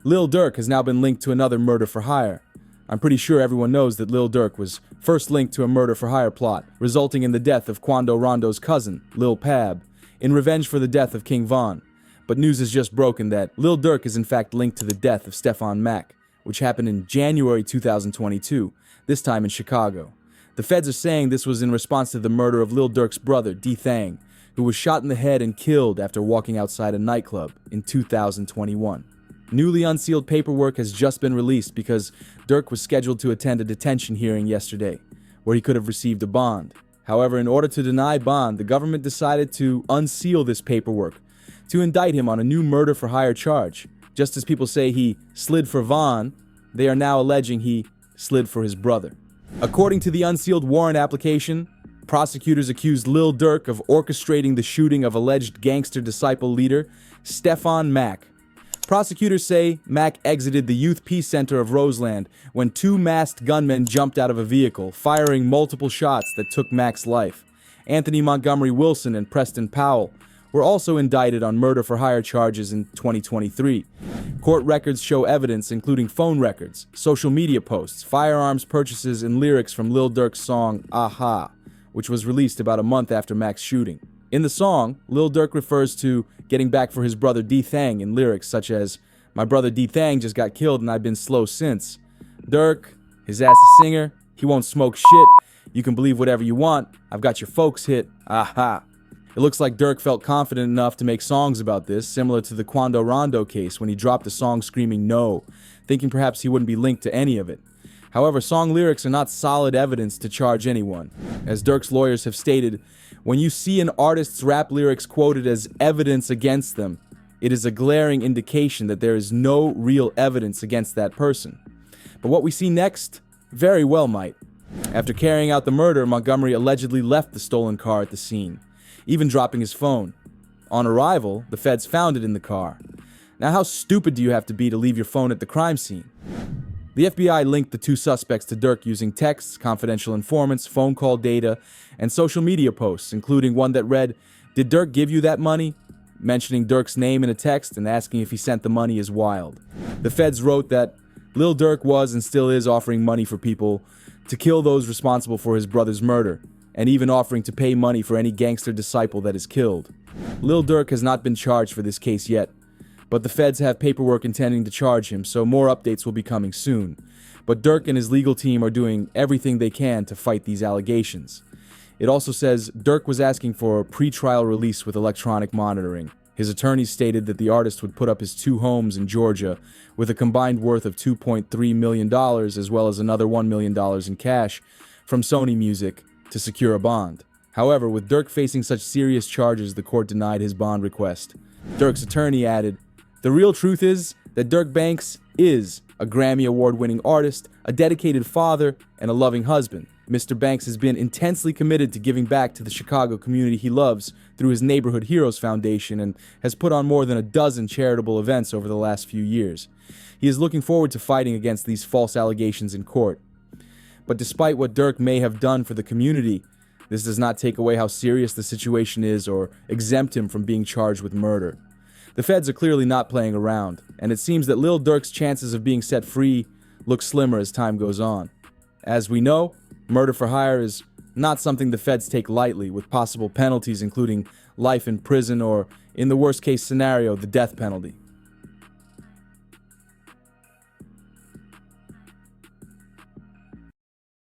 Lil Durk has now been linked to another murder for hire. I'm pretty sure everyone knows that Lil Durk was first linked to a murder for hire plot, resulting in the death of Quando Rondo's cousin, Lil Pab, in revenge for the death of King Von. But news has just broken that Lil Durk is in fact linked to the death of Stefan Mack, which happened in January 2022, this time in Chicago. The feds are saying this was in response to the murder of Lil Durk's brother, D-Thang, who was shot in the head and killed after walking outside a nightclub in 2021. Newly unsealed paperwork has just been released because Durk was scheduled to attend a detention hearing yesterday, where he could have received a bond. However, in order to deny bond, the government decided to unseal this paperwork to indict him on a new murder for hire charge. Just as people say he slid for Von, they are now alleging he slid for his brother. According to the unsealed warrant application, prosecutors accused Lil Durk of orchestrating the shooting of alleged gangster disciple leader Stefan Mack. Prosecutors say Mack exited the Youth Peace Center of Roseland when two masked gunmen jumped out of a vehicle, firing multiple shots that took Mack's life. Anthony Montgomery Wilson and Preston Powell were also indicted on murder for hire charges in 2023. Court records show evidence including phone records, social media posts, firearms purchases, and lyrics from Lil Durk's song Aha, which was released about a month after Mack's shooting. In the song, Lil Durk refers to getting back for his brother D-Thang in lyrics such as, "My brother D-Thang just got killed and I've been slow since. Durk, his ass a singer, he won't smoke shit. You can believe whatever you want, I've got your folks hit, aha." It looks like Durk felt confident enough to make songs about this, similar to the Quando Rondo case when he dropped a song screaming no, thinking perhaps he wouldn't be linked to any of it. However, song lyrics are not solid evidence to charge anyone. As Durk's lawyers have stated, when you see an artist's rap lyrics quoted as evidence against them, it is a glaring indication that there is no real evidence against that person. But what we see next very well might. After carrying out the murder, Montgomery allegedly left the stolen car at the scene, even dropping his phone. On arrival, the feds found it in the car. Now, how stupid do you have to be to leave your phone at the crime scene? The FBI linked the two suspects to Durk using texts, confidential informants, phone call data, and social media posts, including one that read, "Did Durk give you that money?" Mentioning Durk's name in a text and asking if he sent the money is wild. The feds wrote that Lil Durk was and still is offering money for people to kill those responsible for his brother's murder, and even offering to pay money for any gangster disciple that is killed. Lil Durk has not been charged for this case yet, but the feds have paperwork intending to charge him, so more updates will be coming soon. But Durk and his legal team are doing everything they can to fight these allegations. It also says Durk was asking for a pre-trial release with electronic monitoring. His attorneys stated that the artist would put up his two homes in Georgia with a combined worth of $2.3 million as well as another $1 million in cash from Sony Music to secure a bond. However, with Durk facing such serious charges, the court denied his bond request. Durk's attorney added, "The real truth is that Durk Banks is a Grammy Award-winning artist, a dedicated father, and a loving husband. Mr. Banks has been intensely committed to giving back to the Chicago community he loves through his Neighborhood Heroes Foundation and has put on more than a dozen charitable events over the last few years. He is looking forward to fighting against these false allegations in court. But despite what Durk may have done for the community, this does not take away how serious the situation is or exempt him from being charged with murder. The feds are clearly not playing around, and it seems that Lil Durk's chances of being set free look slimmer as time goes on. As we know, murder for hire is not something the feds take lightly, with possible penalties including life in prison or, in the worst case scenario, the death penalty.